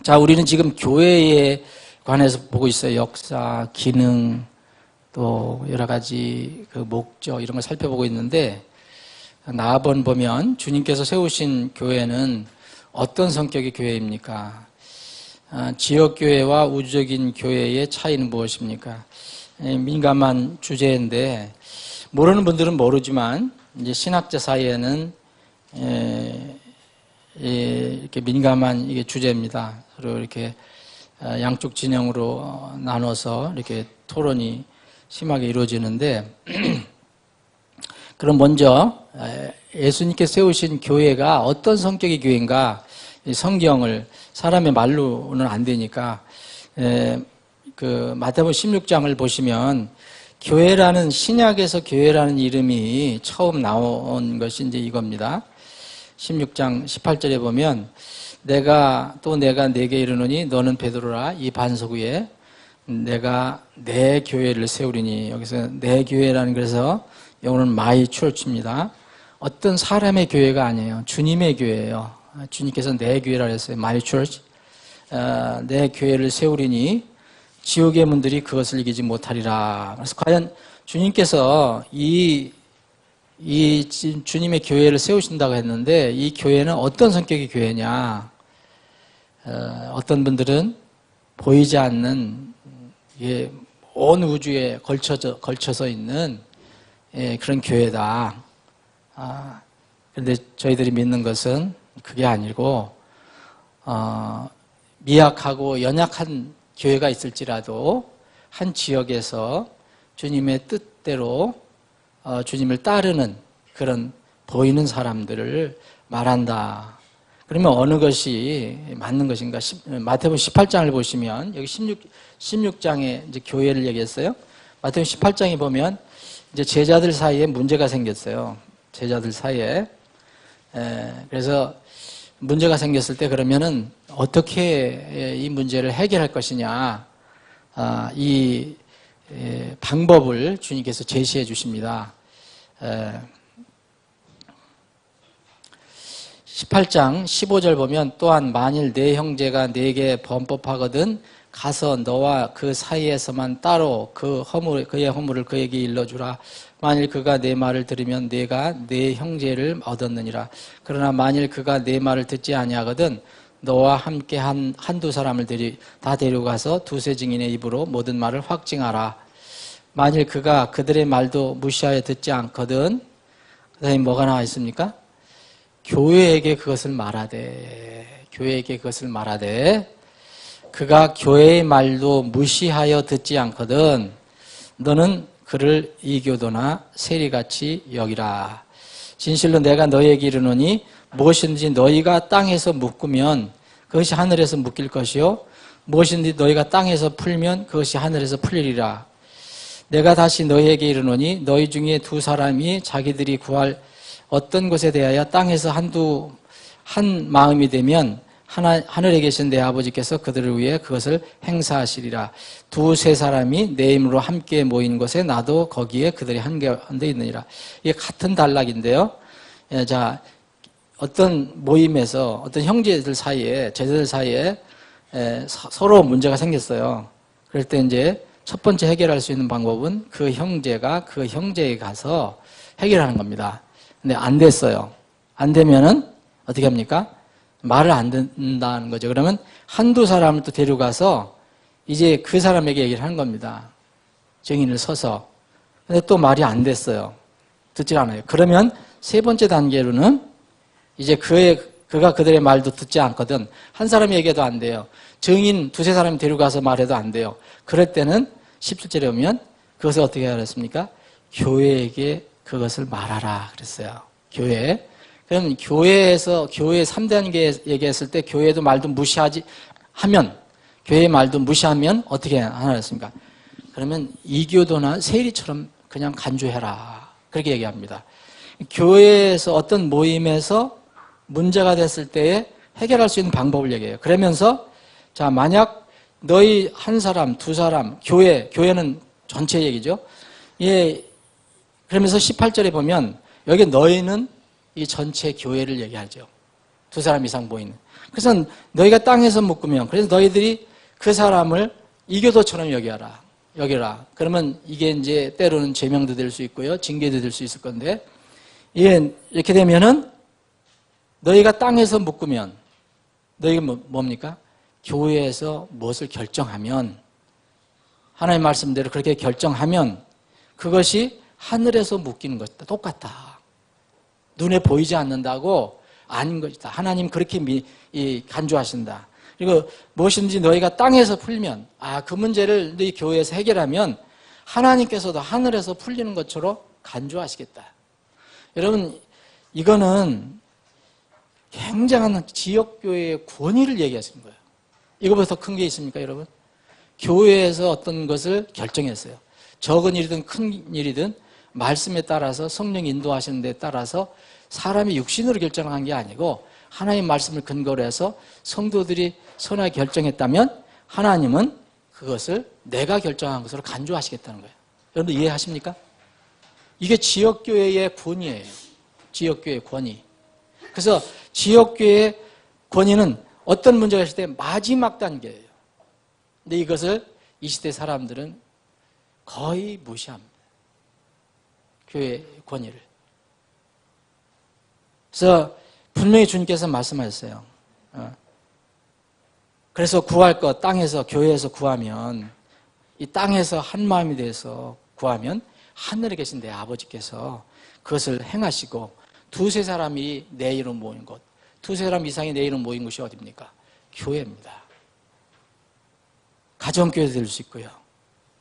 자, 우리는 지금 교회에 관해서 보고 있어요. 역사, 기능, 또 여러 가지 그 목적 이런 걸 살펴보고 있는데, 나아번 보면 주님께서 세우신 교회는 어떤 성격의 교회입니까? 지역교회와 우주적인 교회의 차이는 무엇입니까? 민감한 주제인데, 모르는 분들은 모르지만, 이제 신학자 사이에는 이렇게 민감한 이게 주제입니다. 서로 이렇게 양쪽 진영으로 나눠서 이렇게 토론이 심하게 이루어지는데, 그럼 먼저 예수님께서 세우신 교회가 어떤 성격의 교회인가? 성경을 사람의 말로는 안 되니까 그 마태복음 16장을 보시면 교회라는 신약에서 교회라는 이름이 처음 나온 것이 이제 이겁니다. 16장 18절에 보면 내가 내게 이르노니 너는 베드로라 이 반석 위에 내가 내 교회를 세우리니, 여기서 내 교회라는 그래서 영어는 my church입니다. 어떤 사람의 교회가 아니에요. 주님의 교회예요. 주님께서 내 교회라 했어요. my church. 내 교회를 세우리니 지옥의 문들이 그것을 이기지 못하리라. 그래서 과연 주님께서 이 주님의 교회를 세우신다고 했는데, 이 교회는 어떤 성격의 교회냐? 어떤 분들은 보이지 않는 온 우주에 걸쳐서 있는 그런 교회다. 그런데 저희들이 믿는 것은 그게 아니고, 미약하고 연약한 교회가 있을지라도 한 지역에서 주님의 뜻대로 주님을 따르는 그런 보이는 사람들을 말한다. 그러면 어느 것이 맞는 것인가? 마태복음 18장을 보시면 여기 16장에 이제 교회를 얘기했어요. 마태복음 18장에 보면 이제 제자들 사이에 문제가 생겼어요. 제자들 사이에. 그래서 문제가 생겼을 때 그러면은 어떻게 이 문제를 해결할 것이냐, 이 방법을 주님께서 제시해 주십니다. 18장 15절 보면 또한 만일 네 형제가 네게 범법하거든 가서 너와 그 사이에서만 따로 그의 허물을 그에게 일러주라. 만일 그가 내 말을 들으면 네가 네 형제를 얻었느니라. 그러나 만일 그가 네 말을 듣지 아니하거든 너와 함께 한두 사람을 다 데려가서 두세 증인의 입으로 모든 말을 확증하라. 만일 그가 그들의 말도 무시하여 듣지 않거든, 그 다음에 뭐가 나와 있습니까? 교회에게 그것을 말하되, 교회에게 그것을 말하되, 그가 교회의 말도 무시하여 듣지 않거든 너는 그를 이교도나 세리같이 여기라. 진실로 내가 너희에게 이르노니 무엇이든지 너희가 땅에서 묶으면 그것이 하늘에서 묶일 것이요 무엇이든지 너희가 땅에서 풀면 그것이 하늘에서 풀리리라. 내가 다시 너희에게 이르노니 너희 중에 두 사람이 자기들이 구할 어떤 것에 대하여 땅에서 한 마음이 되면 하늘에 계신 내 아버지께서 그들을 위해 그것을 행사하시리라. 두세 사람이 내 이름으로 함께 모인 곳에 나도 거기에 그들이 한가운데 있느니라. 이게 같은 단락인데요. 자, 어떤 모임에서 어떤 형제들 사이에, 제자들 사이에 서로 문제가 생겼어요. 그럴 때 이제 첫 번째 해결할 수 있는 방법은 그 형제가 그 형제에 가서 해결하는 겁니다. 근데 안 됐어요. 안 되면은 어떻게 합니까? 말을 안 듣는다는 거죠. 그러면 한두 사람을 또 데려가서 이제 그 사람에게 얘기를 하는 겁니다. 증인을 서서. 근데 또 말이 안 됐어요. 듣질 않아요. 그러면 세 번째 단계로는 이제 그가 그들의 말도 듣지 않거든. 한 사람이 얘기해도 안 돼요. 증인 두세 사람이 데려가서 말해도 안 돼요. 그럴 때는 17절에 보면 그것을 어떻게 해야 했습니까? 교회에게 그것을 말하라 그랬어요. 교회. 그럼 교회 3단계 얘기했을 때 교회도 말도 교회의 말도 무시하면 어떻게 하나 했습니까? 그러면 이교도나 세리처럼 그냥 간주해라. 그렇게 얘기합니다. 교회에서 어떤 모임에서 문제가 됐을 때에 해결할 수 있는 방법을 얘기해요. 그러면서 자, 만약 너희 한 사람, 두 사람, 교회는 전체 얘기죠. 예, 그러면서 18절에 보면 여기 너희는 이 전체 교회를 얘기하죠. 두 사람 이상 모이는. 그래서 너희가 땅에서 묶으면, 그래서 너희들이 그 사람을 이교도처럼 여겨라. 그러면 이게 이제 때로는 제명도 될 수 있고요. 징계도 될 수 있을 건데, 이게 이렇게 되면은 너희가 땅에서 묶으면, 너희가 뭡니까? 교회에서 무엇을 결정하면, 하나님의 말씀대로 그렇게 결정하면 그것이 하늘에서 묶이는 것이다. 똑같다. 눈에 보이지 않는다고 아닌 것이다. 하나님 그렇게 간주하신다. 그리고 무엇이든지 너희가 땅에서 풀면, 그 문제를 너희 교회에서 해결하면 하나님께서도 하늘에서 풀리는 것처럼 간주하시겠다. 여러분, 이거는 굉장한 지역교회의 권위를 얘기하시는 거예요. 이거보다 더 큰 게 있습니까, 여러분? 교회에서 어떤 것을 결정했어요. 적은 일이든 큰 일이든 말씀에 따라서 성령 인도하시는 데 따라서 사람이 육신으로 결정한 게 아니고 하나님 말씀을 근거로 해서 성도들이 선하게 결정했다면 하나님은 그것을 내가 결정한 것으로 간주하시겠다는 거예요. 여러분 이해하십니까? 이게 지역교회의 권위예요. 지역교회의 권위. 그래서 지역교회의 권위는 어떤 문제가 있을 때 마지막 단계예요. 근데 이것을 이 시대 사람들은 거의 무시합니다. 교회의 권위를. 그래서 분명히 주님께서 말씀하셨어요. 그래서 구할 것, 땅에서, 교회에서 구하면, 이 땅에서 한 마음이 돼서 구하면 하늘에 계신 내 아버지께서 그것을 행하시고 두세 사람이 내 이름 모인 곳, 두세 사람 이상이 내 이름 모인 곳이 어디입니까? 교회입니다. 가정교회도 될 수 있고요.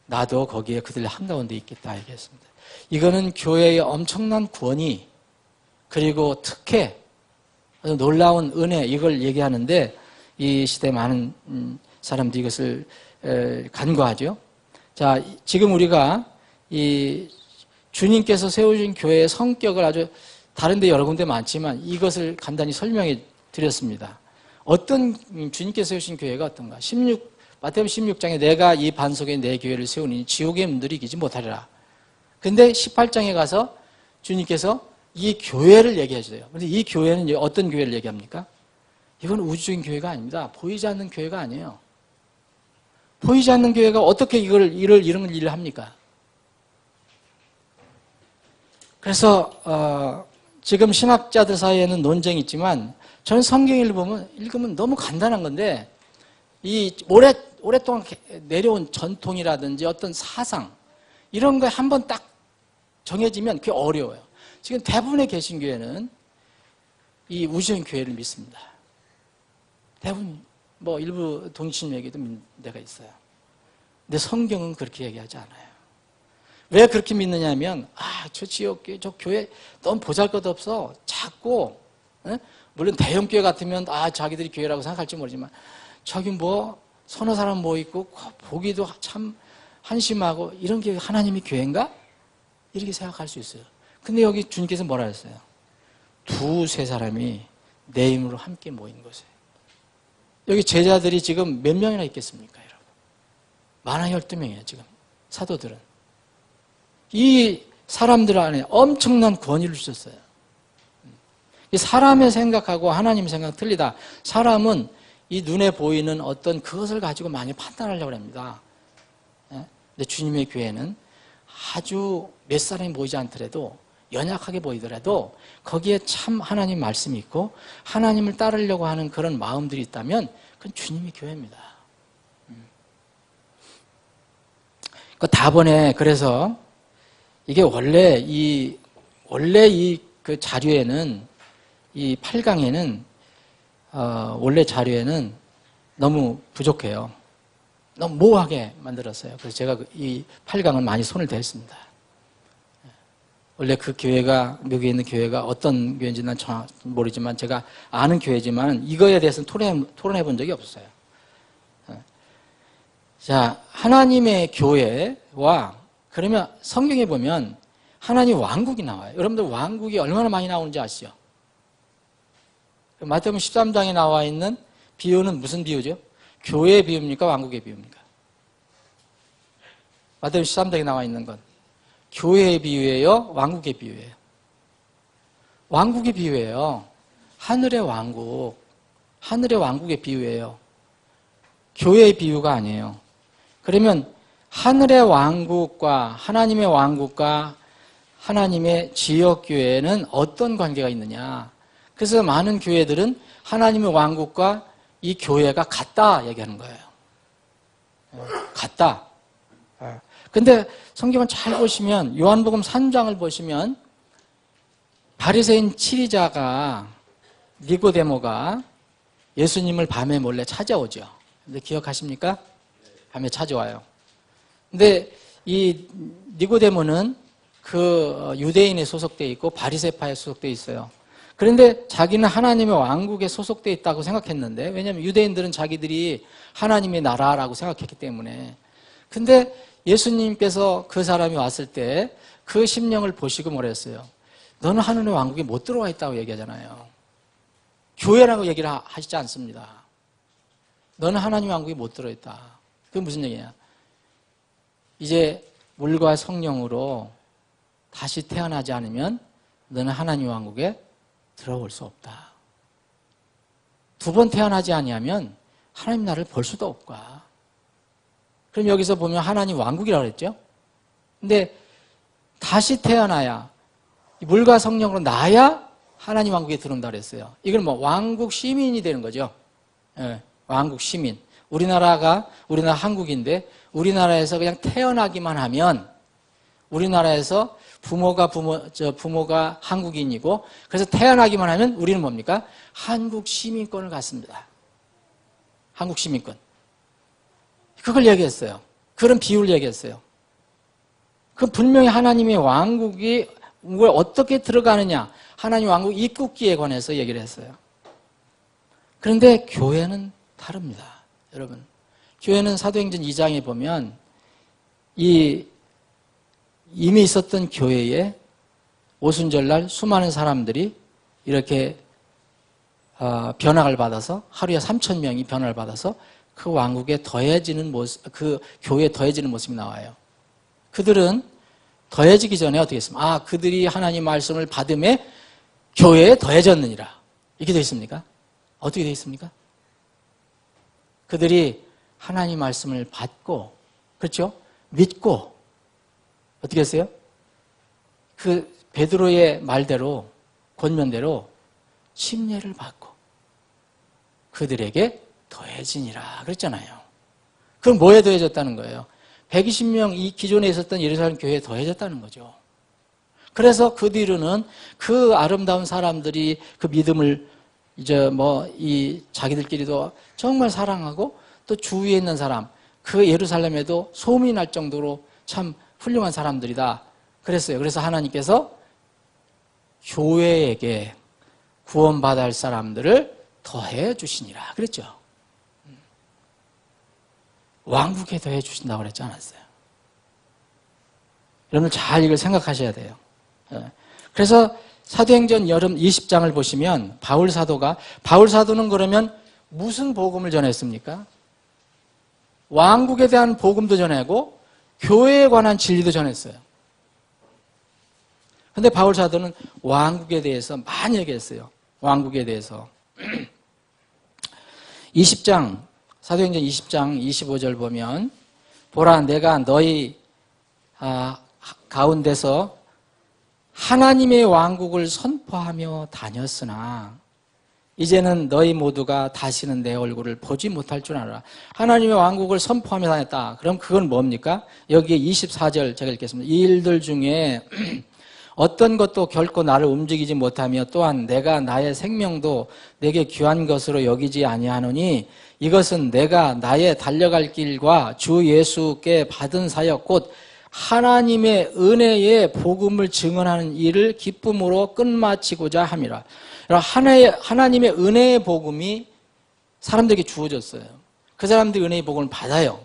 나도 거기에 그들 한가운데 있겠다 얘기했습니다. 이거는 교회의 엄청난 권위, 그리고 특혜, 아주 놀라운 은혜, 이걸 얘기하는데 이 시대 많은 사람들이 이것을 간과하죠. 자, 지금 우리가 이 주님께서 세우신 교회의 성격을 아주 다른데 여러 군데 많지만 이것을 간단히 설명해 드렸습니다. 어떤 주님께서 세우신 교회가 어떤가? 마태복음 16장에 내가 이 반 속에 내 교회를 세우니 지옥의 문들이 이기지 못하리라. 근데 18장에 가서 주님께서 이 교회를 얘기해 주세요. 그런데 이 교회는 어떤 교회를 얘기합니까? 이건 우주적인 교회가 아닙니다. 보이지 않는 교회가 아니에요. 보이지 않는 교회가 어떻게 이런 일을 합니까? 그래서 지금 신학자들 사이에는 논쟁이 있지만 저는 성경을 읽으면 너무 간단한 건데 이 오랫동안 내려온 전통이라든지 어떤 사상 이런 거에 한번 딱 정해지면 그게 어려워요. 지금 대부분의 개신교회는 이 우주적인 교회를 믿습니다. 대부분 일부 동신에게도 믿는 데가 있어요. 근데 성경은 그렇게 얘기하지 않아요. 왜 그렇게 믿느냐 하면 저 지역교회, 저 교회 너무 보잘것없어. 작고 물론 대형교회 같으면 자기들이 교회라고 생각할지 모르지만 저기 서너 사람 모이고 보기도 참 한심하고 이런 게 하나님의 교회인가? 이렇게 생각할 수 있어요. 근데 여기 주님께서 뭐라 했어요? 두세 사람이 내 이름으로 함께 모인 곳에. 여기 제자들이 지금 몇 명이나 있겠습니까, 여러분? 많아 12명이에요, 지금. 사도들은. 이 사람들 안에 엄청난 권위를 주셨어요. 이 사람의 생각하고 하나님의 생각은 틀리다. 사람은 이 눈에 보이는 어떤 그것을 가지고 많이 판단하려고 합니다. 근데 주님의 교회는 아주 몇 사람이 모이지 않더라도 연약하게 보이더라도 거기에 참 하나님 말씀이 있고 하나님을 따르려고 하는 그런 마음들이 있다면 그건 주님의 교회입니다. 그 다번에 그래서 이게 원래 그 자료에는 이 8강에는 원래 자료에는 너무 부족해요. 너무 모호하게 만들었어요. 그래서 제가 이 8강은 많이 손을 댔습니다. 원래 그 교회가, 미국에 있는 교회가 어떤 교회인지 난 정확히 모르지만 제가 아는 교회지만 이거에 대해서는 토론해 본 적이 없어요. 자, 하나님의 교회와 그러면 성경에 보면 하나님 왕국이 나와요. 여러분들 왕국이 얼마나 많이 나오는지 아시죠? 마태복음 13장에 나와 있는 비유는 무슨 비유죠? 교회의 비유입니까? 왕국의 비유입니까? 마태복음 13장에 나와 있는 건 교회의 비유예요? 왕국의 비유예요? 왕국의 비유예요. 하늘의 왕국의 비유예요. 교회의 비유가 아니에요. 그러면 하늘의 왕국과 하나님의 왕국과 하나님의 지역교회는 어떤 관계가 있느냐. 그래서 많은 교회들은 하나님의 왕국과 이 교회가 같다 얘기하는 거예요. 같다. 근데 성경을 잘 보시면 요한복음 3장을 보시면 바리새인 치리자가 니고데모가 예수님을 밤에 몰래 찾아오죠. 근데 기억하십니까? 밤에 찾아와요. 근데 이 니고데모는 그 유대인에 소속되어 있고 바리새파에 소속되어 있어요. 그런데 자기는 하나님의 왕국에 소속되어 있다고 생각했는데, 왜냐하면 유대인들은 자기들이 하나님의 나라라고 생각했기 때문에. 근데 예수님께서 그 사람이 왔을 때 그 심령을 보시고 뭐랬어요? 너는 하늘의 왕국에 못 들어와 있다고 얘기하잖아요. 교회라고 얘기를 하시지 않습니다. 너는 하나님 왕국에 못 들어있다. 그게 무슨 얘기냐? 이제 물과 성령으로 다시 태어나지 않으면 너는 하나님 왕국에 들어올 수 없다. 두 번 태어나지 아니하면 하나님 나라를 볼 수도 없다. 그럼 여기서 보면 하나님 왕국이라고 그랬죠? 근데 다시 태어나야, 물과 성령으로 나야 하나님 왕국에 들어온다 그랬어요. 이건 뭐 왕국 시민이 되는 거죠. 예, 왕국 시민. 우리나라 한국인데 우리나라에서 그냥 태어나기만 하면, 우리나라에서 부모가 한국인이고, 그래서 태어나기만 하면 우리는 뭡니까? 한국 시민권을 갖습니다. 한국 시민권. 그걸 얘기했어요. 그런 비유를 얘기했어요. 그 분명히 하나님의 왕국이 어떻게 들어가느냐, 하나님 왕국 입국기에 관해서 얘기를 했어요. 그런데 교회는 다릅니다. 여러분, 교회는 사도행전 2장에 보면 이미 있었던 교회에 오순절날 수많은 사람들이 이렇게 변화를 받아서, 하루에 3,000명이 변화를 받아서 그 왕국에 더해지는 모습, 그 교회에 더해지는 모습이 나와요. 그들은 더해지기 전에 어떻게 했습니까? 그들이 하나님 말씀을 받음에 교회에 더해졌느니라. 이렇게 되어 있습니까? 어떻게 되어 있습니까? 그들이 하나님 말씀을 받고, 그렇죠? 믿고, 어떻게 했어요? 그 베드로의 말대로, 권면대로 침례를 받고 그들에게 더해지니라 그랬잖아요. 그럼 뭐에 더해졌다는 거예요? 120명 이 기존에 있었던 예루살렘 교회에 더해졌다는 거죠. 그래서 그 뒤로는 그 아름다운 사람들이 그 믿음을 이제 자기들끼리도 정말 사랑하고, 또 주위에 있는 사람, 그 예루살렘에도 소문이 날 정도로 참 훌륭한 사람들이다 그랬어요. 그래서 하나님께서 교회에게 구원받아야 할 사람들을 더해 주시니라 그랬죠. 왕국에 더해 주신다고 그랬지 않았어요. 여러분 잘 이걸 생각하셔야 돼요. 그래서 사도행전 20장을 보시면 바울 사도는 그러면 무슨 복음을 전했습니까? 왕국에 대한 복음도 전하고 교회에 관한 진리도 전했어요. 그런데 바울 사도는 왕국에 대해서 많이 얘기했어요. 왕국에 대해서. 20장, 사도행전 20장 25절 보면, 보라 내가 너희 가운데서 하나님의 왕국을 선포하며 다녔으나 이제는 너희 모두가 다시는 내 얼굴을 보지 못할 줄 알아. 하나님의 왕국을 선포하며 다녔다. 그럼 그건 뭡니까? 여기에 24절 제가 읽겠습니다. 이 일들 중에 어떤 것도 결코 나를 움직이지 못하며 또한 내가 나의 생명도 내게 귀한 것으로 여기지 아니하노니 이것은 내가 나의 달려갈 길과 주 예수께 받은 사역 곧 하나님의 은혜의 복음을 증언하는 일을 기쁨으로 끝마치고자 함이라. 하나님의 은혜의 복음이 사람들에게 주어졌어요. 그 사람들이 은혜의 복음을 받아요.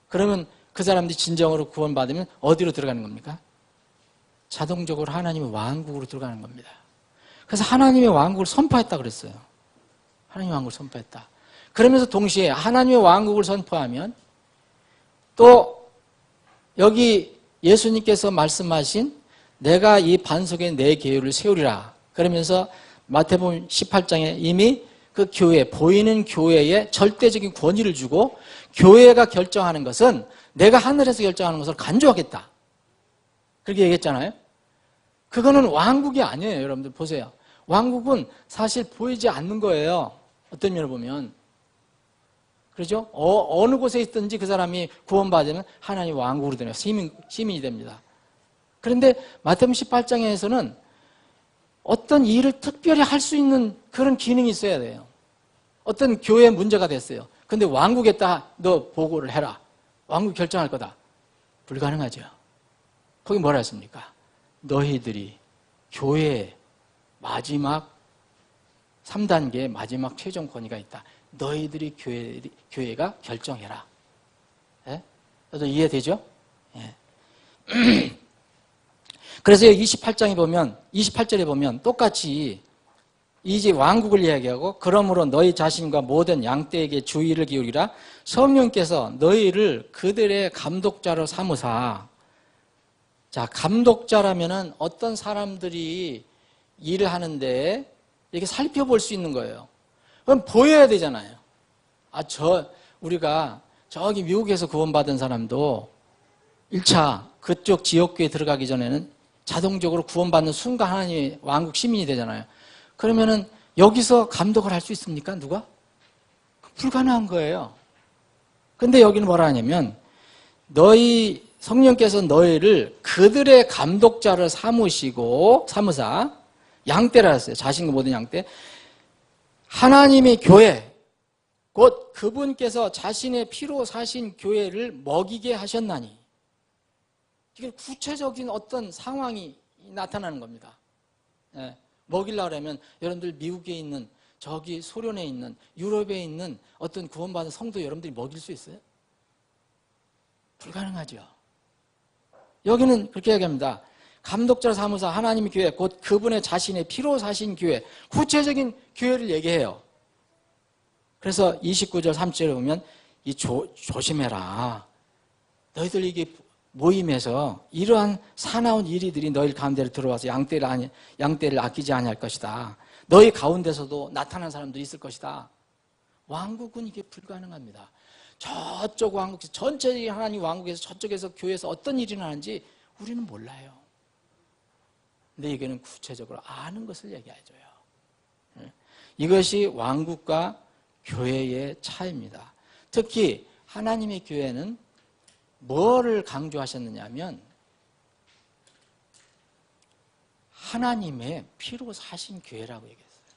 그러면 그 사람들이 진정으로 구원받으면 어디로 들어가는 겁니까? 자동적으로 하나님의 왕국으로 들어가는 겁니다. 그래서 하나님의 왕국을 선포했다 그랬어요. 하나님의 왕국을 선포했다. 그러면서 동시에 하나님의 왕국을 선포하면 또 여기 예수님께서 말씀하신 내가 이 반석에 내 계율을 세우리라. 그러면서 마태복음 18장에 이미 그 교회, 보이는 교회에 절대적인 권위를 주고 교회가 결정하는 것은 내가 하늘에서 결정하는 것을 간주하겠다. 그렇게 얘기했잖아요. 그거는 왕국이 아니에요. 여러분들 보세요. 왕국은 사실 보이지 않는 거예요. 어떤 면을 보면. 그렇죠? 어느 곳에 있든지 그 사람이 구원받으면 하나님 왕국으로 되는 시민이 됩니다. 그런데 마태복음 18장에서는 어떤 일을 특별히 할 수 있는 그런 기능이 있어야 돼요. 어떤 교회에 문제가 됐어요. 근데 왕국에다 너 보고를 해라. 왕국 결정할 거다. 불가능하죠. 거기 뭐라 했습니까? 너희들이 교회의 마지막 3단계의 마지막 최종 권위가 있다. 너희들이 교회가 결정해라. 예? 이해되죠? 예. 그래서 28절에 보면 똑같이 이제 왕국을 이야기하고 그러므로 너희 자신과 모든 양떼에게 주의를 기울이라 성령께서 너희를 그들의 감독자로 삼으사. 자, 감독자라면은 어떤 사람들이 일을 하는데 이렇게 살펴볼 수 있는 거예요. 그럼 보여야 되잖아요. 우리가 저기 미국에서 구원받은 사람도 1차 그쪽 지역교회 들어가기 전에는 자동적으로 구원받는 순간 하나님의 왕국 시민이 되잖아요. 그러면은 여기서 감독을 할 수 있습니까? 누가? 불가능한 거예요. 근데 여기는 뭐라 하냐면 성령께서 너희를 그들의 감독자를 삼으사 양떼라 했어요. 자신과 모든 양떼. 하나님의 교회, 곧 그분께서 자신의 피로 사신 교회를 먹이게 하셨나니. 이게 구체적인 어떤 상황이 나타나는 겁니다. 예, 먹이려고 하면 여러분들 미국에 있는 저기 소련에 있는 유럽에 있는 어떤 구원받은 성도 여러분들이 먹일 수 있어요? 불가능하죠. 여기는 그렇게 얘기합니다. 감독자 사무사 하나님의 교회 곧 그분의 자신의 피로 사신 교회, 구체적인 교회를 얘기해요. 그래서 29절 3절에 보면 조심해라. 너희들 이게 모임에서 이러한 사나운 일이들이 너희 가운데로 들어와서 양떼를 아끼지 아니할 것이다. 너희 가운데서도 나타난 사람들이 있을 것이다. 왕국은 이게 불가능합니다. 저쪽 왕국, 전체적인 하나님 왕국에서 저쪽에서 교회에서 어떤 일이 나는지 우리는 몰라요. 근데 이거는 구체적으로 아는 것을 얘기해줘요. 이것이 왕국과 교회의 차이입니다. 특히 하나님의 교회는 뭐를 강조하셨느냐 하면 하나님의 피로 사신 교회라고 얘기했어요.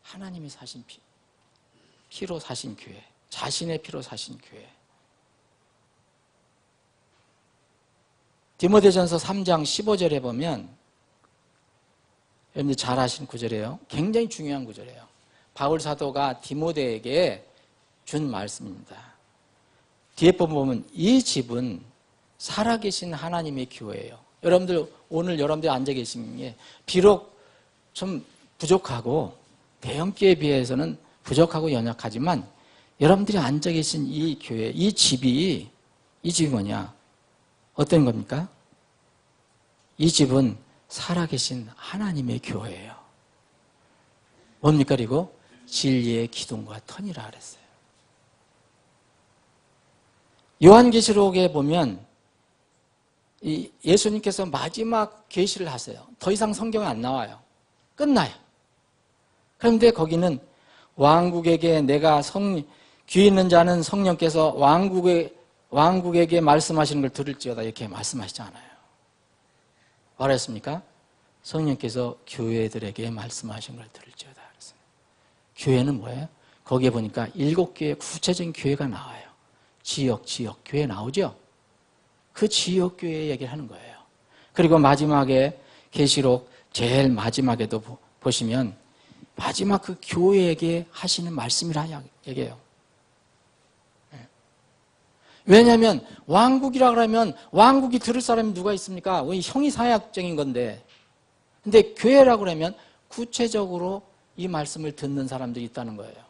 하나님이 사신 피로 사신 교회, 자신의 피로 사신 교회. 디모데전서 3장 15절에 보면 여러분들 잘 아시는 구절이에요. 굉장히 중요한 구절이에요. 바울 사도가 디모데에게 준 말씀입니다. 뒤에 보면 이 집은 살아계신 하나님의 교회예요. 여러분들 오늘 여러분들이 앉아 계신 게 비록 좀 부족하고 대형교회에 비해서는 부족하고 연약하지만 여러분들이 앉아 계신 이 교회, 이 집이 뭐냐? 어떤 겁니까? 이 집은 살아계신 하나님의 교회예요. 뭡니까? 그리고 진리의 기둥과 터니라 그랬어요. 요한계시록에 보면 예수님께서 마지막 계시를 하세요. 더 이상 성경에 안 나와요. 끝나요. 그런데 거기는 왕국에게 귀 있는 자는 성령께서 왕국에게 말씀하시는 걸 들을지어다 이렇게 말씀하시지 않아요. 뭐라 했습니까? 성령께서 교회들에게 말씀하신 걸 들을지어다 그랬어요. 교회는 뭐예요? 거기에 보니까 7개의 구체적인 교회가 나와요. 지역 교회 나오죠? 그 지역 교회 얘기를 하는 거예요. 그리고 마지막에 계시록 제일 마지막에도 보시면 마지막 그 교회에게 하시는 말씀이라 얘기해요. 왜냐하면 왕국이라 그러면 왕국이 들을 사람이 누가 있습니까? 형이 사약적인 건데. 근데 교회라 그러면 구체적으로 이 말씀을 듣는 사람들이 있다는 거예요.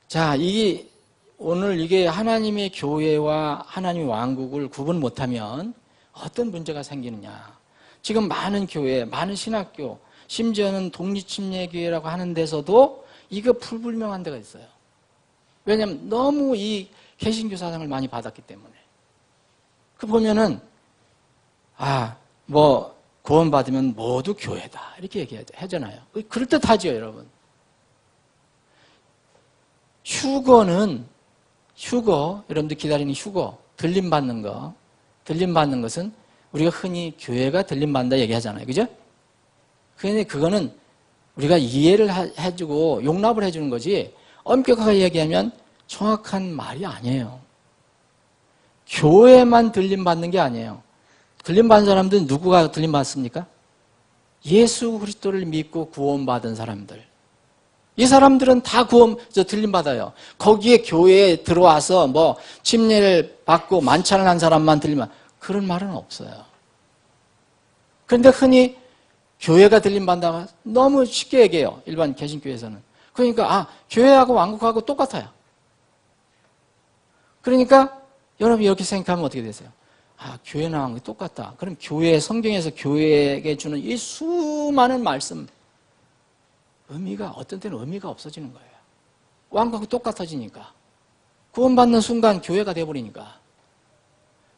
자, 오늘 이게 하나님의 교회와 하나님의 왕국을 구분 못하면 어떤 문제가 생기느냐. 지금 많은 교회, 많은 신학교, 심지어는 독립침례교회라고 하는 데서도 이거 불분명한 데가 있어요. 왜냐하면 너무 이 개신교 사상을 많이 받았기 때문에. 그 보면은 구원받으면 모두 교회다 이렇게 하잖아요. 그럴듯하죠, 여러분. 휴거, 여러분들 기다리는 휴거, 들림받는 것은 우리가 흔히 교회가 들림받는다 얘기하잖아요. 그죠? 그런데 그거는 우리가 이해를 해주고 용납을 해주는 거지, 엄격하게 얘기하면 정확한 말이 아니에요. 교회만 들림받는 게 아니에요. 들림받은 사람들은 누구가 들림받습니까? 예수 그리스도를 믿고 구원받은 사람들. 이 사람들은 다 들림받아요. 거기에 교회에 들어와서 침례를 받고 만찬을 한 사람만 들림받, 그런 말은 없어요. 그런데 흔히 교회가 들림받는다면 너무 쉽게 얘기해요. 일반 개신교회에서는. 그러니까 교회하고 왕국하고 똑같아요. 그러니까 여러분이 이렇게 생각하면 어떻게 되세요? 교회나 왕국이 똑같다. 그럼 성경에서 교회에게 주는 이 수많은 말씀, 어떤 때는 의미가 없어지는 거예요. 왕국하고 똑같아지니까. 구원받는 순간 교회가 돼버리니까.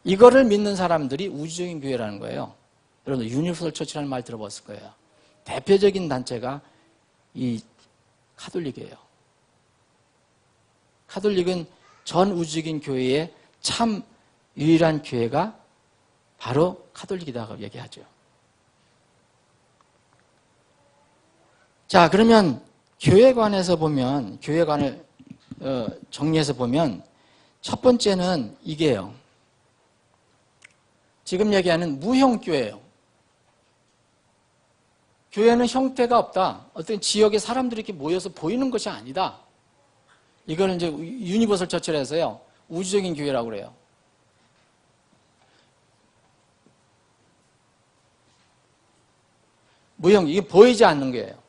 이거를 믿는 사람들이 우주적인 교회라는 거예요. 여러분, 유니버설 처치라는 말 들어봤을 거예요. 대표적인 단체가 이 카톨릭이에요. 카톨릭은 전 우주적인 교회의 참 유일한 교회가 바로 카톨릭이라고 얘기하죠. 자, 그러면 교회관을 정리해서 보면 첫 번째는 이게요. 지금 얘기하는 무형교회예요. 교회는 형태가 없다. 어떤 지역의 사람들이 이렇게 모여서 보이는 것이 아니다. 이거는 이제 유니버설 처치를 해서요. 우주적인 교회라고 그래요. 이게 보이지 않는 거예요.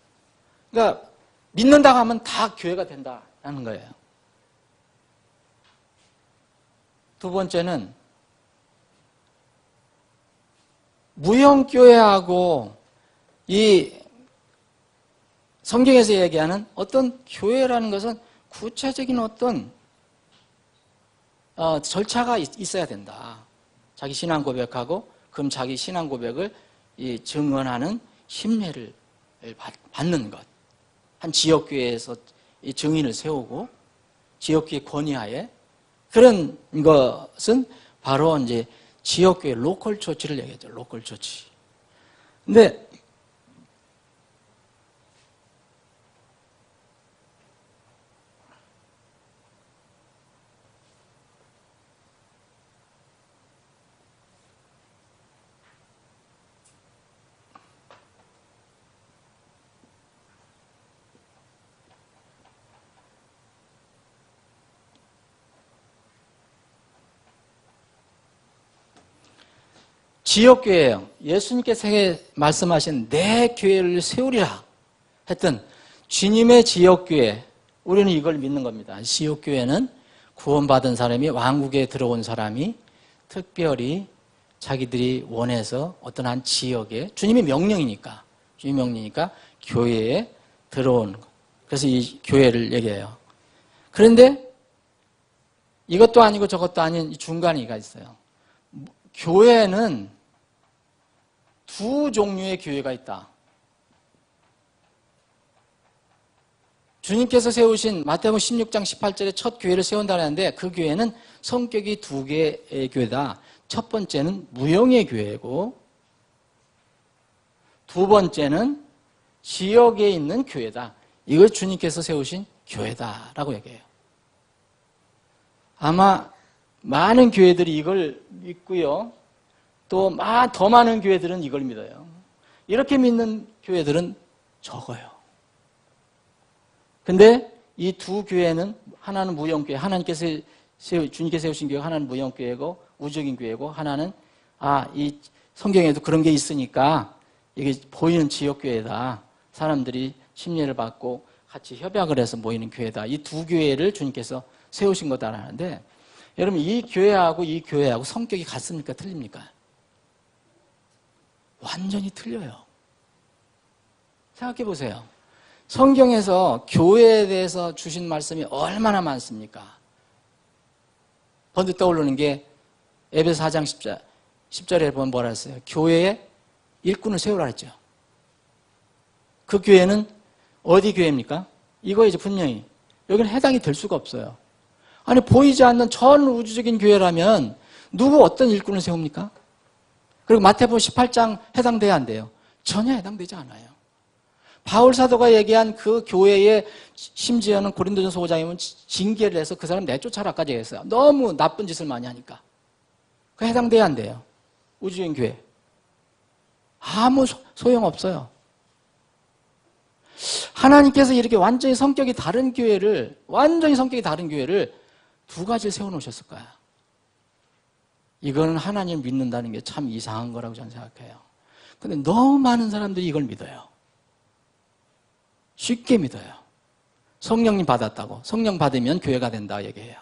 그러니까 믿는다고 하면 다 교회가 된다는 거예요. 두 번째는 무형교회하고 이 성경에서 얘기하는 어떤 교회라는 것은 구체적인 어떤 절차가 있어야 된다. 자기 신앙 고백하고 그럼 자기 신앙 고백을 증언하는 심례를 받는 것. 한 지역교회에서 이 증인을 세우고 지역교회 권위하에, 그런 것은 바로 이제 지역교회 로컬 처치를 얘기하죠. 로컬 처치. 근데 지역교회예요. 예수님께서 말씀하신 내 교회를 세우리라 했던 주님의 지역교회, 우리는 이걸 믿는 겁니다. 지역교회는 구원받은 사람이, 왕국에 들어온 사람이 특별히 자기들이 원해서 어떤 한 지역에, 주님의 명령이니까 교회에 들어온 것. 그래서 이 교회를 얘기해요. 그런데 이것도 아니고 저것도 아닌 중간이가 있어요. 교회는 두 종류의 교회가 있다. 주님께서 세우신 마태복음 16장 18절에 첫 교회를 세운다고 하는데, 그 교회는 성격이 두 개의 교회다. 첫 번째는 무형의 교회고, 두 번째는 지역에 있는 교회다. 이걸 주님께서 세우신 교회다라고 얘기해요. 아마 많은 교회들이 이걸 믿고요. 또 더 많은 교회들은 이걸 믿어요. 이렇게 믿는 교회들은 적어요. 근데 이 두 교회는, 하나는 무형교회, 하나님께서 주님께서 세우신 교회, 하나는 무형교회고 우주적인 교회고, 하나는 이 성경에도 그런 게 있으니까 이게 보이는 지역교회다. 사람들이 심례를 받고 같이 협약을 해서 모이는 교회다. 이 두 교회를 주님께서 세우신 거다라는데, 여러분 이 교회하고 이 교회하고 성격이 같습니까? 틀립니까? 완전히 틀려요. 생각해 보세요. 성경에서 교회에 대해서 주신 말씀이 얼마나 많습니까? 번뜩 떠오르는 게 에베소 4장 10절에 보면 뭐라 했어요? 교회에 일꾼을 세우라 했죠. 그 교회는 어디 교회입니까? 이거에 분명히 여기는 해당이 될 수가 없어요. 아니 보이지 않는 전 우주적인 교회라면 누구 어떤 일꾼을 세웁니까? 그리고 마태복음 18장 해당돼야 안 돼요? 전혀 해당되지 않아요. 바울 사도가 얘기한 그 교회에 심지어는 고린도전서 5장에 보면 징계를 해서 그 사람 내쫓아라까지 했어요. 너무 나쁜 짓을 많이 하니까. 그 해당돼야 안 돼요. 우주적인 교회. 아무 소용없어요. 하나님께서 이렇게 완전히 성격이 다른 교회를 두 가지를 세워놓으셨을까요? 이거는 하나님을 믿는다는 게 참 이상한 거라고 저는 생각해요. 근데 너무 많은 사람들이 이걸 믿어요. 쉽게 믿어요. 성령님 받았다고. 성령 받으면 교회가 된다 얘기해요.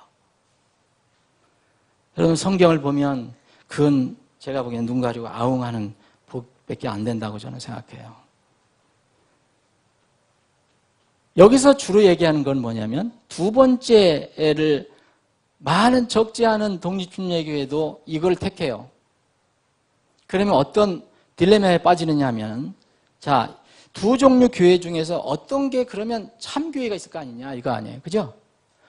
여러분 성경을 보면 그건 제가 보기엔 눈 가리고 아웅하는 복밖에 안 된다고 저는 생각해요. 여기서 주로 얘기하는 건 뭐냐면 두 번째를 많은 적지 않은 독립침례교회도 이걸 택해요. 그러면 어떤 딜레마에 빠지느냐 하면 자, 두 종류 교회 중에서 어떤 게 그러면 참교회가 있을 거 아니냐 이거 아니에요. 그죠?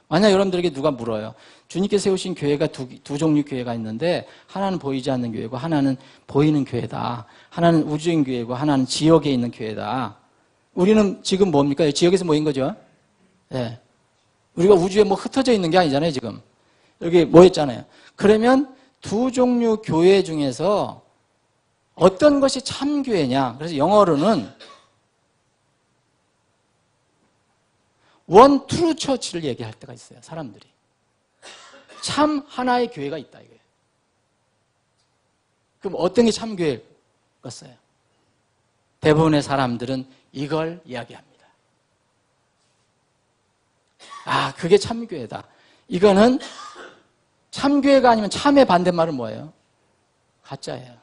만약 여러분들에게 누가 물어요. 주님께서 세우신 교회가 두 종류 교회가 있는데 하나는 보이지 않는 교회고 하나는 보이는 교회다. 하나는 우주인 교회고 하나는 지역에 있는 교회다. 우리는 지금 뭡니까? 지역에서 모인 거죠? 네. 우리가 우주에 흩어져 있는 게 아니잖아요, 지금. 여기 모였잖아요. 그러면 두 종류 교회 중에서 어떤 것이 참교회냐? 그래서 영어로는 원 트루 처치를 얘기할 때가 있어요, 사람들이. 참 하나의 교회가 있다, 이거예요. 그럼 어떤 게 참교회였어요? 대부분의 사람들은 이걸 이야기합니다. 아, 그게 참교회다. 이거는 참교회가 아니면 참의 반대말은 뭐예요? 가짜예요.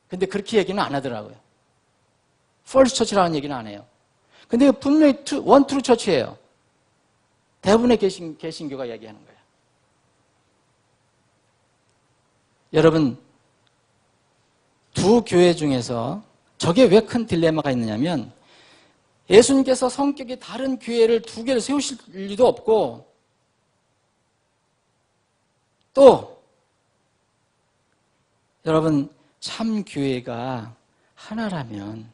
근데 그렇게 얘기는 안 하더라고요. false church라는 얘기는 안 해요. 근데 분명히 원 트루 처치예요. 대부분의 개신교가 얘기하는 거예요. 여러분, 두 교회 중에서 저게 왜 큰 딜레마가 있느냐면 예수님께서 성격이 다른 교회를 두 개를 세우실 리도 없고 또 여러분 참 교회가 하나라면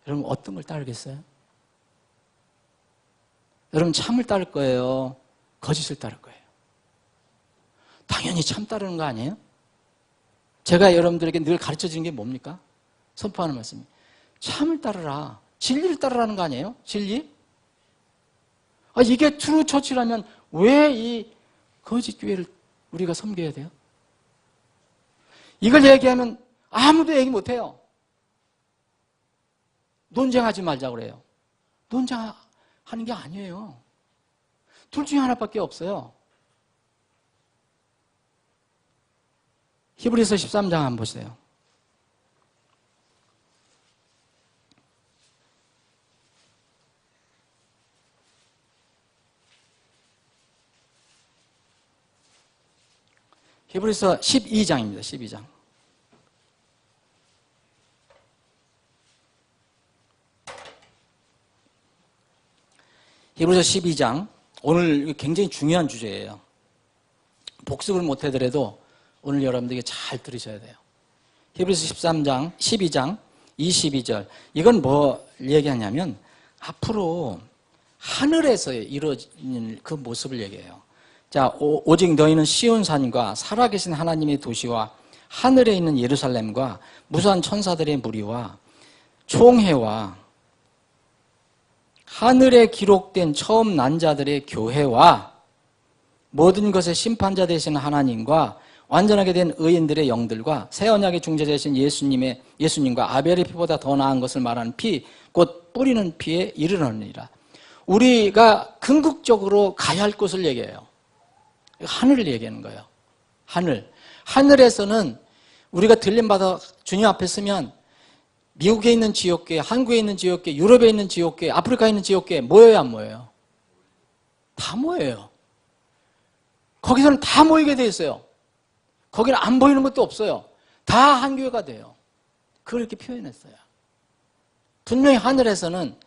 여러분 어떤 걸 따르겠어요? 여러분 참을 따를 거예요? 거짓을 따를 거예요? 당연히 참 따르는 거 아니에요? 제가 여러분들에게 늘 가르쳐주는 게 뭡니까? 선포하는 말씀이 참을 따르라. 진리를 따르라는 거 아니에요? 진리? 아, 이게 트루 처치라면 왜 이 거짓 교회를 우리가 섬겨야 돼요? 이걸 얘기하면 아무도 얘기 못해요. 논쟁하지 말자고 그래요. 논쟁하는 게 아니에요. 둘 중에 하나밖에 없어요. 히브리서 13장 한번 보세요. 히브리서 12장입니다. 12장. 히브리서 12장. 오늘 굉장히 중요한 주제예요. 복습을 못하더라도 오늘 여러분들에게 잘 들으셔야 돼요. 히브리서 13장, 12장, 22절. 이건 뭐 얘기하냐면 앞으로 하늘에서 이루어지는 그 모습을 얘기해요. 자, 오직 너희는 시온산과 살아계신 하나님의 도시와 하늘에 있는 예루살렘과 무수한 천사들의 무리와 총회와 하늘에 기록된 처음 난 자들의 교회와 모든 것의 심판자 되신 하나님과 완전하게 된 의인들의 영들과 새 언약의 중재 되신 예수님과 아벨의 피보다 더 나은 것을 말하는 피, 곧 뿌리는 피에 이르러느니라. 우리가 궁극적으로 가야 할 곳을 얘기해요. 하늘을 얘기하는 거예요. 하늘에서는 우리가 들림받아 주님 앞에 서면 미국에 있는 지역교회, 한국에 있는 지역교회, 유럽에 있는 지역교회, 아프리카에 있는 지역교회 모여요, 안 모여요? 다 모여요. 거기서는 다 모이게 돼 있어요. 거기는 안 보이는 것도 없어요. 다 한 교회가 돼요. 그걸 이렇게 표현했어요. 분명히 하늘에서는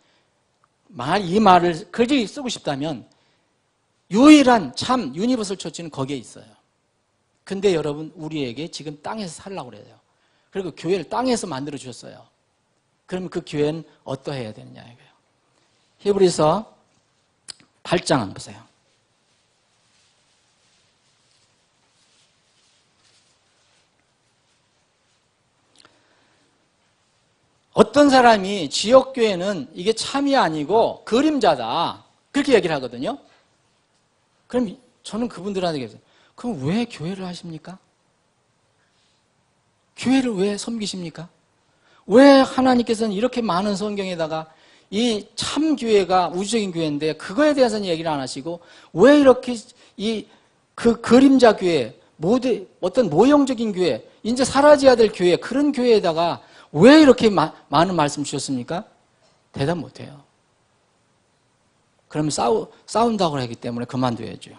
이 말을 그렇게 쓰고 싶다면 유일한 참 유니버설 처치는 거기에 있어요. 근데 여러분 우리에게 지금 땅에서 살라고 그래요. 그리고 교회를 땅에서 만들어 주셨어요. 그러면 그 교회는 어떠해야 되느냐 이거예요. 히브리서 8장 한번 보세요. 어떤 사람이 지역교회는 이게 참이 아니고 그림자다 그렇게 얘기를 하거든요. 그럼 저는 그분들한테 얘기해요. 그럼 왜 교회를 하십니까? 교회를 왜 섬기십니까? 왜 하나님께서는 이렇게 많은 성경에다가 이 참교회가 우주적인 교회인데 그거에 대해서는 얘기를 안 하시고 왜 이렇게 그 그림자 교회, 어떤 모형적인 교회, 이제 사라져야 될 교회, 그런 교회에다가 왜 이렇게 많은 말씀 주셨습니까? 대답 못해요. 그러면 싸운다고 하기 때문에 그만둬야죠.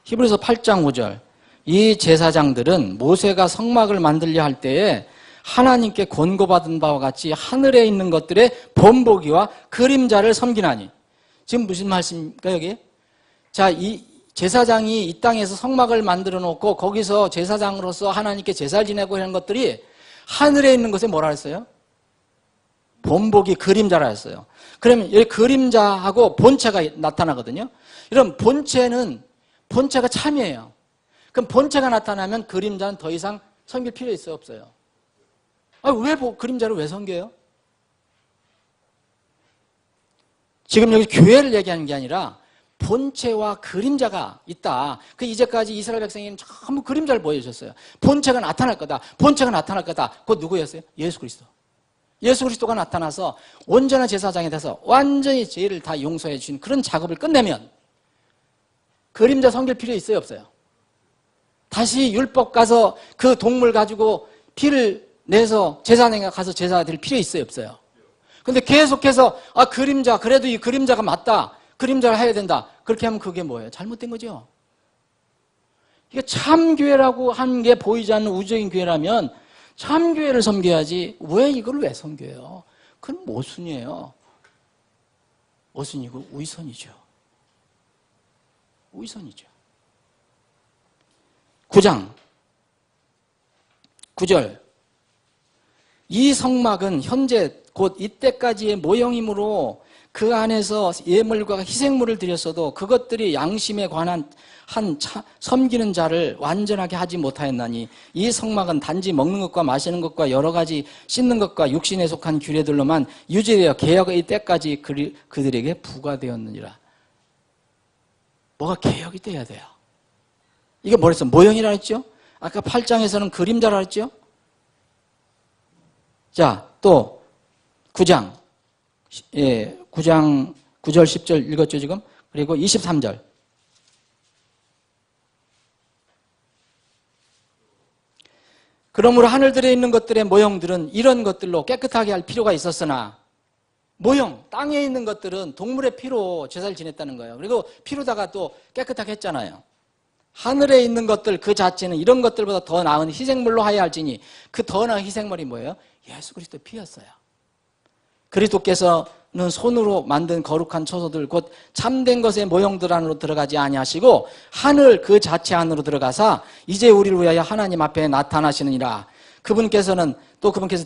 히브리서 8장 5절. 이 제사장들은 모세가 성막을 만들려 할 때에 하나님께 권고받은 바와 같이 하늘에 있는 것들의 본보기와 그림자를 섬기나니. 지금 무슨 말씀입니까, 여기? 자, 이 제사장이 이 땅에서 성막을 만들어 놓고 거기서 제사장으로서 하나님께 제사를 지내고 하는 것들이 하늘에 있는 것에 뭐라 했어요? 본보기 그림자라 했어요. 그러면 여기 그림자하고 본체가 나타나거든요. 이런 본체가 참이에요. 그럼 본체가 나타나면 그림자는 더 이상 섬길 필요 있어요, 없어요? 왜 그림자를 왜 섬겨요? 지금 여기 교회를 얘기하는 게 아니라 본체와 그림자가 있다. 그 이제까지 이스라엘 백성에게는 전부 그림자를 보여주셨어요. 본체가 나타날 거다. 본체가 나타날 거다. 그거 누구였어요? 예수 그리스도. 예수 그리스도가 나타나서 온전한 제사장이 돼서 완전히 죄를 다 용서해 주신 그런 작업을 끝내면 그림자 섬길 필요 있어요, 없어요? 다시 율법 가서 그 동물 가지고 피를 내서 제사장에 가서 제사 드릴 필요 있어요, 없어요? 근데 계속해서 그림자, 그래도 이 그림자가 맞다. 그림자를 해야 된다. 그렇게 하면 그게 뭐예요? 잘못된 거죠. 이게 참교회라고 하는 게 보이지 않는 우주적인 교회라면 참교회를 섬겨야지 왜 이걸 왜 섬겨요? 그건 모순이에요. 모순이고 위선이죠. 위선이죠. 9장 9절. 이 성막은 현재 곧 이때까지의 모형이므로 그 안에서 예물과 희생물을 드렸어도 그것들이 양심에 관한 섬기는 자를 완전하게 하지 못하였나니 이 성막은 단지 먹는 것과 마시는 것과 여러 가지 씻는 것과 육신에 속한 규례들로만 유지되어 개혁의 때까지 그들에게 부과되었느니라. 뭐가 개혁이 돼야 돼요. 이게 뭐랬어? 모형이라 했죠? 아까 8장에서는 그림자라 했죠? 자, 또 9장 9장 9절 10절 읽었죠 지금? 그리고 23절. 그러므로 하늘들에 있는 것들의 모형들은 이런 것들로 깨끗하게 할 필요가 있었으나 모형, 땅에 있는 것들은 동물의 피로 제사를 지냈다는 거예요. 그리고 피로다가 또 깨끗하게 했잖아요. 하늘에 있는 것들 그 자체는 이런 것들보다 더 나은 희생물로 하여야 할지니 그 더 나은 희생물이 뭐예요? 예수 그리스도 피였어요. 그리스도께서는 손으로 만든 거룩한 처소들 곧 참된 것의 모형들 안으로 들어가지 아니하시고 하늘 그 자체 안으로 들어가사 이제 우리를 위하여 하나님 앞에 나타나시느니라. 그분께서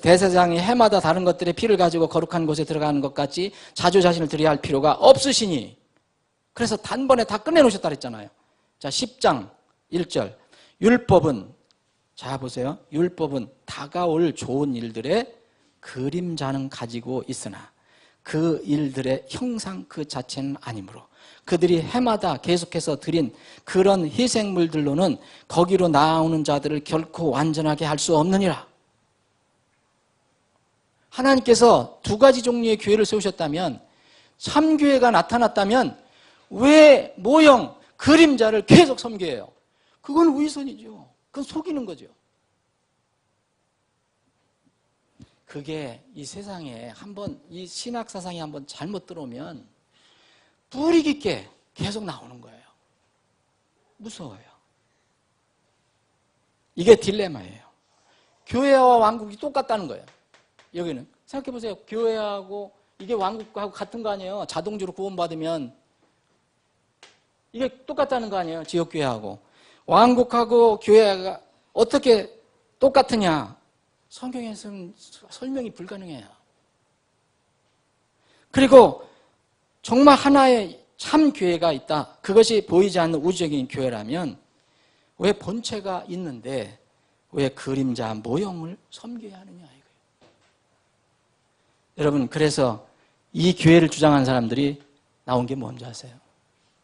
대제사장이 해마다 다른 것들의 피를 가지고 거룩한 곳에 들어가는 것 같이 자주 자신을 드려야 할 필요가 없으시니 그래서 단번에 다 끝내놓으셨다 그랬잖아요. 자, 10장 1절. 율법은 자 보세요. 율법은 다가올 좋은 일들의 그림자는 가지고 있으나 그 일들의 형상 그 자체는 아니므로 그들이 해마다 계속해서 드린 그런 희생물들로는 거기로 나오는 자들을 결코 완전하게 할 수 없느니라. 하나님께서 두 가지 종류의 교회를 세우셨다면 참교회가 나타났다면 왜 모형, 그림자를 계속 섬겨요? 그건 위선이죠. 그건 속이는 거죠. 그게 이 세상에 한번 이 신학 사상이 한번 잘못 들어오면 뿌리 깊게 계속 나오는 거예요. 무서워요. 이게 딜레마예요. 교회와 왕국이 똑같다는 거예요. 여기는 생각해 보세요. 교회하고 이게 왕국하고 같은 거 아니에요. 자동적으로 구원받으면 이게 똑같다는 거 아니에요. 지역교회하고 왕국하고 교회가 어떻게 똑같으냐? 성경에서는 설명이 불가능해요. 그리고 정말 하나의 참 교회가 있다. 그것이 보이지 않는 우주적인 교회라면 왜 본체가 있는데 왜 그림자 모형을 섬겨야 하느냐 이거예요. 여러분, 그래서 이 교회를 주장하는 사람들이 나온 게 뭔지 아세요?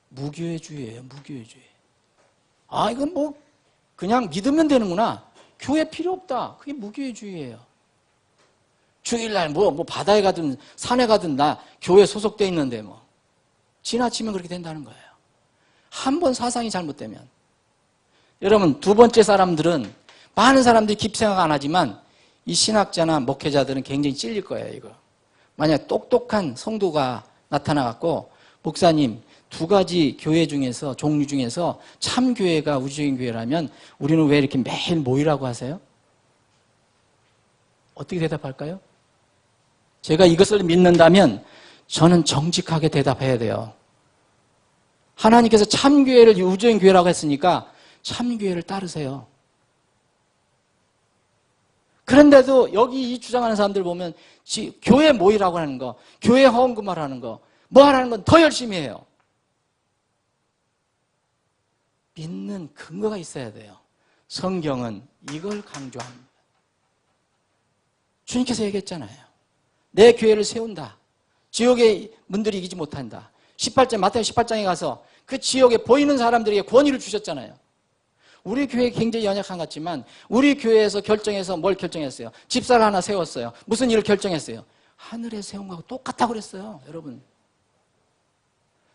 무교회주의예요. 무교회주의. 아, 이건 뭐 그냥 믿으면 되는구나. 교회 필요 없다. 그게 무교회주의예요. 주일날 뭐 바다에 가든 산에 가든 나 교회 소속돼 있는데 뭐 지나치면 그렇게 된다는 거예요. 한 번 사상이 잘못되면. 여러분, 두 번째 사람들은 많은 사람들이 깊이 생각 안 하지만 이 신학자나 목회자들은 굉장히 찔릴 거예요. 이거. 만약 똑똑한 성도가 나타나갖고 목사님, 두 가지 교회 중에서 종류 중에서 참 교회가 우주적인 교회라면 우리는 왜 이렇게 매일 모이라고 하세요? 어떻게 대답할까요? 제가 이것을 믿는다면 저는 정직하게 대답해야 돼요. 하나님께서 참 교회를 우주적인 교회라고 했으니까 참 교회를 따르세요. 그런데도 여기 이 주장하는 사람들 보면 교회 모이라고 하는 거, 교회 헌금하라는 거, 뭐 하라는 건 더 열심히 해요. 믿는 근거가 있어야 돼요. 성경은 이걸 강조합니다. 주님께서 얘기했잖아요. 내 교회를 세운다. 지옥의 문들이 이기지 못한다. 18장, 마태오 18장에 가서 그 지역에 보이는 사람들에게 권위를 주셨잖아요. 우리 교회 굉장히 연약한 것 같지만 우리 교회에서 결정해서 뭘 결정했어요? 집사를 하나 세웠어요. 무슨 일을 결정했어요? 하늘에 세운 거하고 똑같다고 그랬어요. 여러분.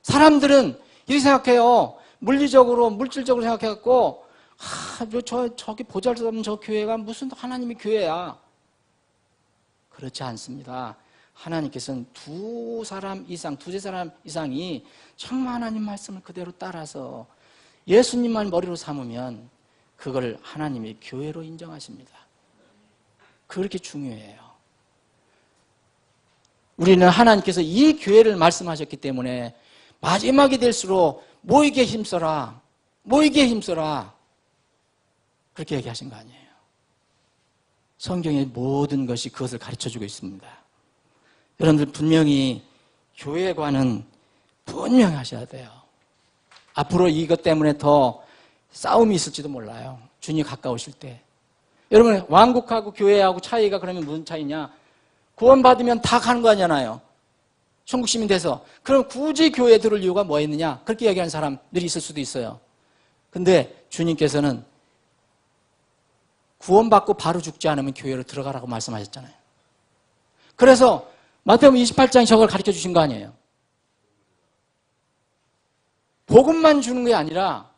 사람들은 이렇게 생각해요. 물리적으로, 물질적으로 생각해갖고 저기 보잘것없는 저 교회가 무슨 하나님의 교회야. 그렇지 않습니다. 하나님께서는 두세 사람 이상이 정말 하나님 말씀을 그대로 따라서 예수님만 머리로 삼으면 그걸 하나님의 교회로 인정하십니다. 그렇게 중요해요. 우리는 하나님께서 이 교회를 말씀하셨기 때문에 마지막이 될수록 모이게 힘써라. 모이게 힘써라. 그렇게 얘기하신 거 아니에요. 성경의 모든 것이 그것을 가르쳐주고 있습니다. 여러분들 분명히 교회관은 분명히 하셔야 돼요. 앞으로 이것 때문에 더 싸움이 있을지도 몰라요. 주님이 가까우실 때. 여러분, 왕국하고 교회하고 차이가 그러면 무슨 차이냐? 구원받으면 다 가는 거 아니잖아요. 천국 시민 돼서. 그럼 굳이 교회에 들을 이유가 뭐 있느냐? 그렇게 얘기하는 사람들이 있을 수도 있어요. 근데 주님께서는 구원받고 바로 죽지 않으면 교회로 들어가라고 말씀하셨잖아요. 그래서 마태복음 28장이 저걸 가르쳐 주신 거 아니에요. 복음만 주는 게 아니라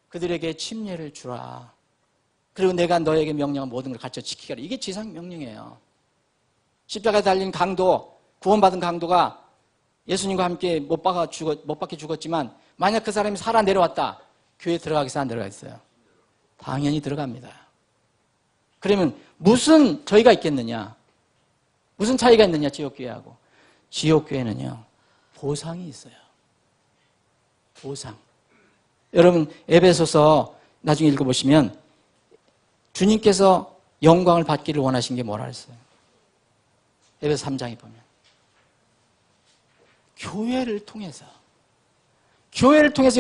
그들에게 침례를 주라. 그리고 내가 너에게 명령한 모든 걸 가르쳐 지키게 하라. 이게 지상 명령이에요. 십자가에 달린 강도, 구원받은 강도가 예수님과 함께 못 박혀 죽었지만 만약 그 사람이 살아 내려왔다. 교회에 들어가겠어요? 안 들어가겠어요? 당연히 들어갑니다. 그러면 무슨 저희가 있겠느냐? 무슨 차이가 있느냐? 지옥교회하고. 지옥교회는요. 보상이 있어요. 보상. 여러분 에베소서 나중에 읽어보시면 주님께서 영광을 받기를 원하신 게 뭐라 했어요? 에베소 3장에 보면 교회를 통해서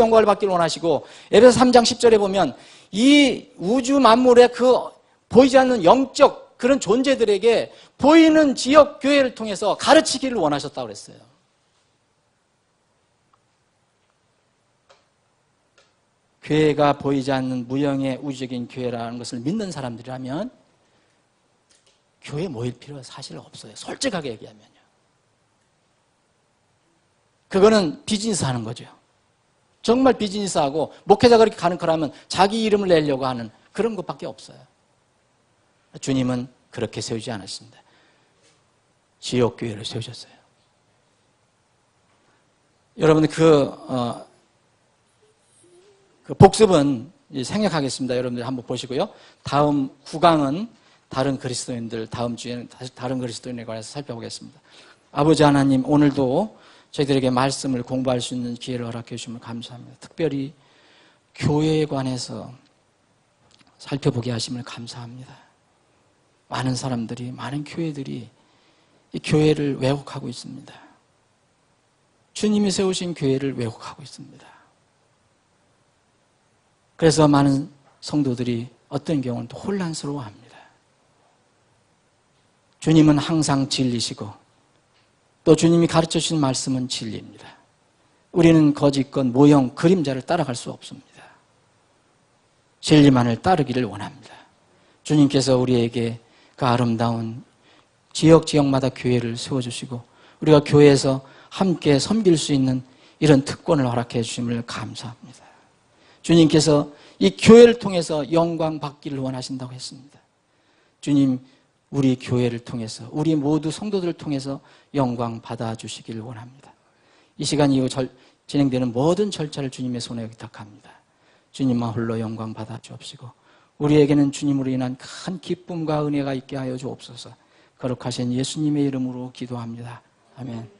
영광을 받기를 원하시고 에베소 3장 10절에 보면 이 우주 만물의 그 보이지 않는 영적 그런 존재들에게 보이는 지역 교회를 통해서 가르치기를 원하셨다고 그랬어요. 교회가 보이지 않는 무형의 우주적인 교회라는 것을 믿는 사람들이라면 교회에 모일 필요가 사실 없어요. 솔직하게 얘기하면요. 그거는 비즈니스 하는 거죠. 정말 비즈니스하고 목회자가 그렇게 가는 거라면 자기 이름을 내려고 하는 그런 것밖에 없어요. 주님은 그렇게 세우지 않았습니다. 지역교회를 세우셨어요. 여러분들 그 복습은 생략하겠습니다. 여러분들 한번 보시고요. 다음 9강은 다른 그리스도인들, 다음 주에는 다른 그리스도인에 관해서 살펴보겠습니다. 아버지 하나님, 오늘도 저희들에게 말씀을 공부할 수 있는 기회를 허락해 주시면 감사합니다. 특별히 교회에 관해서 살펴보게 하심을 감사합니다. 많은 사람들이, 많은 교회들이 이 교회를 왜곡하고 있습니다. 주님이 세우신 교회를 왜곡하고 있습니다. 그래서 많은 성도들이 어떤 경우는 또 혼란스러워합니다. 주님은 항상 진리시고 또 주님이 가르쳐 주신 말씀은 진리입니다. 우리는 거짓것, 모형, 그림자를 따라갈 수 없습니다. 진리만을 따르기를 원합니다. 주님께서 우리에게 그 아름다운 지역마다 교회를 세워주시고 우리가 교회에서 함께 섬길 수 있는 이런 특권을 허락해 주심을 감사합니다. 주님께서 이 교회를 통해서 영광 받기를 원하신다고 했습니다. 주님, 우리 교회를 통해서, 우리 모두 성도들을 통해서 영광 받아주시기를 원합니다. 이 시간 이후 진행되는 모든 절차를 주님의 손에 의탁합니다. 주님만 홀로 영광 받아 주옵시고 우리에게는 주님으로 인한 큰 기쁨과 은혜가 있게 하여 주옵소서. 거룩하신 예수님의 이름으로 기도합니다. 아멘.